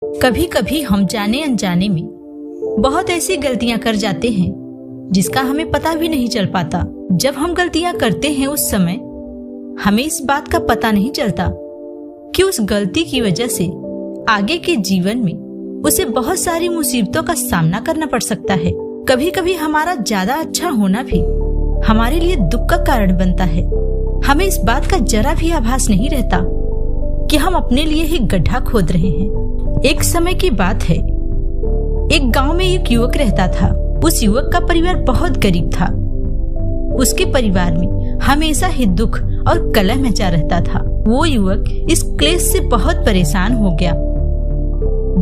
कभी कभी हम जाने अनजाने में बहुत ऐसी गलतियां कर जाते हैं जिसका हमें पता भी नहीं चल पाता। जब हम गलतियां करते हैं उस समय हमें इस बात का पता नहीं चलता कि उस गलती की वजह से आगे के जीवन में उसे बहुत सारी मुसीबतों का सामना करना पड़ सकता है। कभी कभी हमारा ज्यादा अच्छा होना भी हमारे लिए दुख का कारण बनता है। हमें इस बात का जरा भी आभास नहीं रहता कि हम अपने लिए ही गड्ढा खोद रहे हैं। एक समय की बात है, एक गांव में एक युवक रहता था। उस युवक का परिवार बहुत गरीब था। उसके परिवार में हमेशा ही दुख और कलह मचा रहता था। वो युवक इस क्लेश से बहुत परेशान हो गया।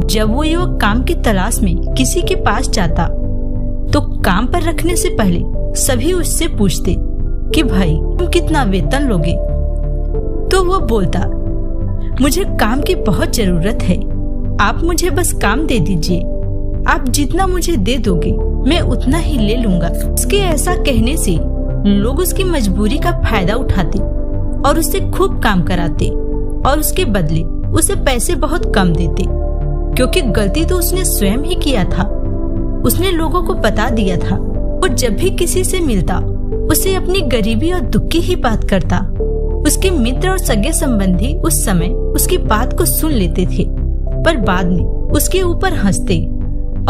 जब वो युवक काम की तलाश में किसी के पास जाता तो काम पर रखने से पहले सभी उससे पूछते कि भाई तुम कितना वेतन लोगे। तो वो बोलता, मुझे काम की बहुत जरूरत है, आप मुझे बस काम दे दीजिए। आप जितना मुझे दे दोगे मैं उतना ही ले लूंगा। उसके ऐसा कहने से लोग उसकी मजबूरी का फायदा उठाते और उससे खूब काम कराते और उसके बदले उसे पैसे बहुत कम देते, क्योंकि गलती तो उसने स्वयं ही किया था। उसने लोगों को बता दिया था। वो जब भी किसी से मिलता उसे अपनी गरीबी और दुख की ही बात करता। उसके मित्र और सगे संबंधी उस समय उसकी बात को सुन लेते थे, पर बाद में उसके ऊपर हंसते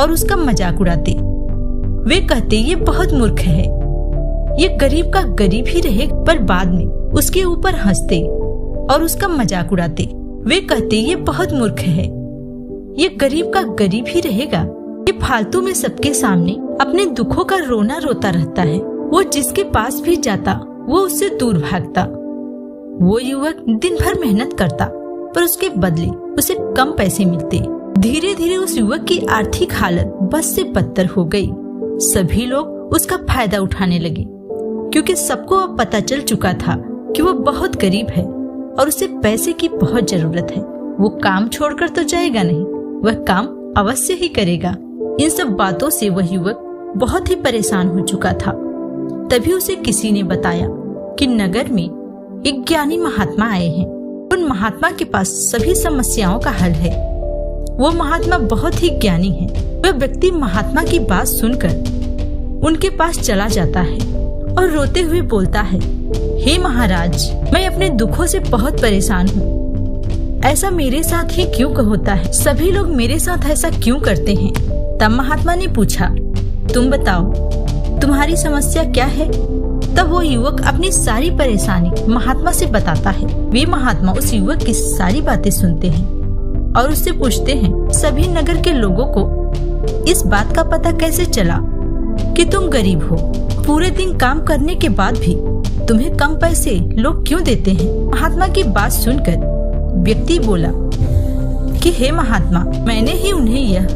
और उसका मजाक उड़ाते। वे कहते ये बहुत मूर्ख है, ये गरीब का गरीब ही रहे, पर बाद में उसके ऊपर हंसते और उसका मजाक उड़ाते। वे कहते ये बहुत मूर्ख है, ये गरीब का गरीब ही रहेगा। ये फालतू में सबके सामने अपने दुखों का रोना रोता रहता है। वो जिसके पास भी जाता वो उससे दूर भागता। वो युवक दिन भर मेहनत करता पर उसके बदले उसे कम पैसे मिलते। धीरे धीरे उस युवक की आर्थिक हालत बस से बदतर हो गई। सभी लोग उसका फायदा उठाने लगे, क्योंकि सबको अब पता चल चुका था कि वो बहुत गरीब है और उसे पैसे की बहुत जरूरत है। वो काम छोड़कर तो जाएगा नहीं, वह काम अवश्य ही करेगा। इन सब बातों से वह युवक बहुत ही परेशान हो चुका था। तभी उसे किसी ने बताया कि नगर में एक ज्ञानी महात्मा आए हैं। उन महात्मा के पास सभी समस्याओं का हल है। वो महात्मा बहुत ही ज्ञानी है। वह व्यक्ति महात्मा की बात सुनकर उनके पास चला जाता है और रोते हुए बोलता है, हे महाराज, मैं अपने दुखों से बहुत परेशान हूँ। ऐसा मेरे साथ ही क्यों होता है? सभी लोग मेरे साथ ऐसा क्यों करते हैं? तब महात्मा ने पूछा, तुम बताओ तुम्हारी समस्या क्या है? तब वो युवक अपनी सारी परेशानी महात्मा से बताता है। वे महात्मा उस युवक की सारी बातें सुनते हैं और उससे पूछते हैं, सभी नगर के लोगों को इस बात का पता कैसे चला कि तुम गरीब हो? पूरे दिन काम करने के बाद भी तुम्हें कम पैसे लोग क्यों देते हैं? महात्मा की बात सुनकर व्यक्ति बोला कि हे महात्मा, मैंने ही उन्हें यह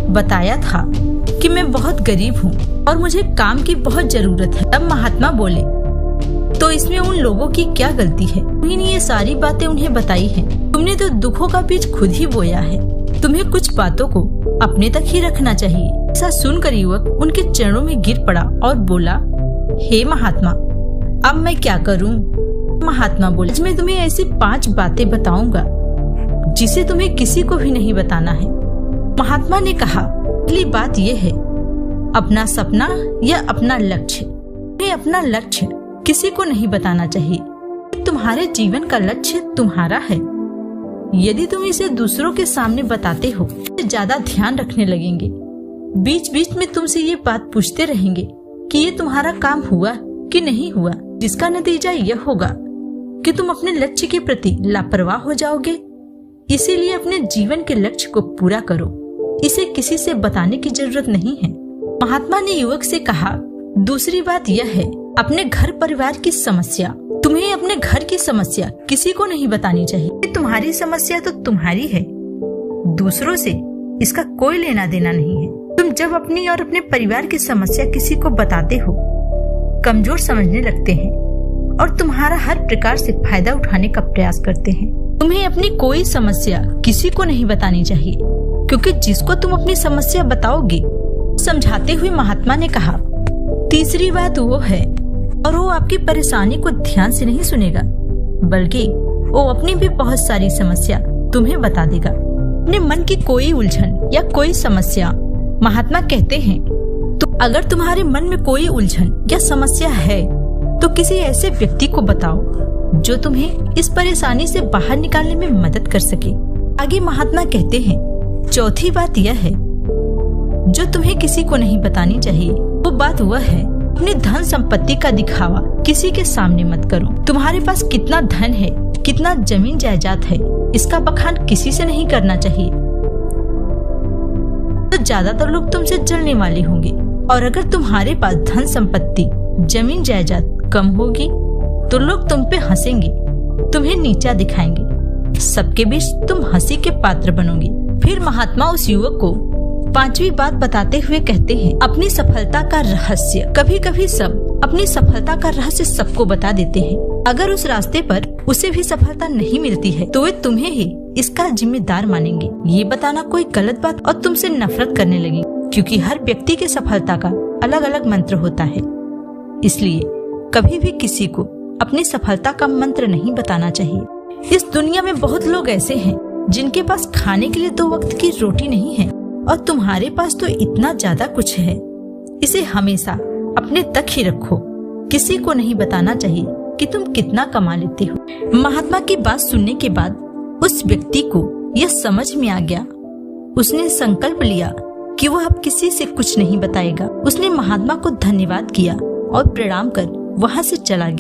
बताया था कि मैं बहुत गरीब हूँ और मुझे काम की बहुत जरूरत है। तब महात्मा बोले, तो इसमें उन लोगों की क्या गलती है? तुमने ये सारी बातें उन्हें बताई हैं। तुमने तो दुखों का बीज खुद ही बोया है। तुम्हें कुछ बातों को अपने तक ही रखना चाहिए। ऐसा सुनकर युवक उनके चरणों में गिर पड़ा और बोला, हे महात्मा, अब मैं क्या करूं? महात्मा बोले, आज मैं तुम्हें ऐसी 5 बातें बताऊंगा जिसे तुम्हें किसी को भी नहीं बताना है। महात्मा ने कहा, पहली बात यह है, अपना सपना या अपना लक्ष्य। तुम्हें अपना लक्ष्य किसी को नहीं बताना चाहिए। तुम्हारे जीवन का लक्ष्य तुम्हारा है। यदि तुम इसे दूसरों के सामने बताते हो तो ज्यादा ध्यान रखने लगेंगे। बीच बीच में तुमसे ये बात पूछते रहेंगे कि ये तुम्हारा काम हुआ कि नहीं हुआ, जिसका नतीजा यह होगा कि तुम अपने लक्ष्य के प्रति लापरवाह हो जाओगे। इसीलिए अपने जीवन के लक्ष्य को पूरा करो। इसे किसी से बताने की जरूरत नहीं है। महात्मा ने युवक से कहा, दूसरी बात यह है, अपने घर परिवार की समस्या। तुम्हें अपने घर की समस्या किसी को नहीं बतानी चाहिए। तुम्हारी समस्या तो तुम्हारी है, दूसरों से इसका कोई लेना देना नहीं है। तुम जब अपनी और अपने परिवार की समस्या किसी को बताते हो, कमजोर समझने लगते हैं और तुम्हारा हर प्रकार से फायदा उठाने का प्रयास करते हैं। तुम्हें अपनी कोई समस्या किसी को नहीं बतानी चाहिए, क्योंकि जिसको तुम अपनी समस्या बताओगे, समझाते हुए महात्मा ने कहा, तीसरी बात वो है, और वो आपकी परेशानी को ध्यान से नहीं सुनेगा, बल्कि वो अपनी भी बहुत सारी समस्या तुम्हें बता देगा। अपने मन की कोई उलझन या कोई समस्या, महात्मा कहते हैं तो अगर तुम्हारे मन में कोई उलझन या समस्या है तो किसी ऐसे व्यक्ति को बताओ जो तुम्हें इस परेशानी से बाहर निकालने में मदद कर सके। आगे महात्मा कहते हैं, चौथी बात यह है जो तुम्हें किसी को नहीं बतानी चाहिए। वो बात वह है, अपनी धन संपत्ति का दिखावा किसी के सामने मत करो। तुम्हारे पास कितना धन है, कितना जमीन जायदाद है, इसका बखान किसी से नहीं करना चाहिए। तो ज्यादातर लोग तुमसे जलने वाले होंगे, और अगर तुम्हारे पास धन संपत्ति, जमीन जायदाद कम होगी तो लोग तुम पे हंसेंगे, तुम्हें नीचा दिखाएंगे, सबके बीच तुम हंसी के पात्र बनोगे। फिर महात्मा उस युवक को पांचवी बात बताते हुए कहते हैं, अपनी सफलता का रहस्य। कभी कभी सब अपनी सफलता का रहस्य सबको बता देते हैं। अगर उस रास्ते पर उसे भी सफलता नहीं मिलती है तो वे तुम्हें ही इसका जिम्मेदार मानेंगे। ये बताना कोई गलत बात और तुमसे नफरत करने लगे, क्योंकि हर व्यक्ति की सफलता का अलग अलग मंत्र होता है। इसलिए कभी भी किसी को अपनी सफलता का मंत्र नहीं बताना चाहिए। इस दुनिया में बहुत लोग ऐसे हैं जिनके पास खाने के लिए 2 वक्त की रोटी नहीं है, और तुम्हारे पास तो इतना ज्यादा कुछ है। इसे हमेशा अपने तक ही रखो, किसी को नहीं बताना चाहिए कि तुम कितना कमा लेते हो। महात्मा की बात सुनने के बाद उस व्यक्ति को यह समझ में आ गया। उसने संकल्प लिया कि वह अब किसी से कुछ नहीं बताएगा। उसने महात्मा को धन्यवाद किया और प्रणाम कर वहाँ से चला गया।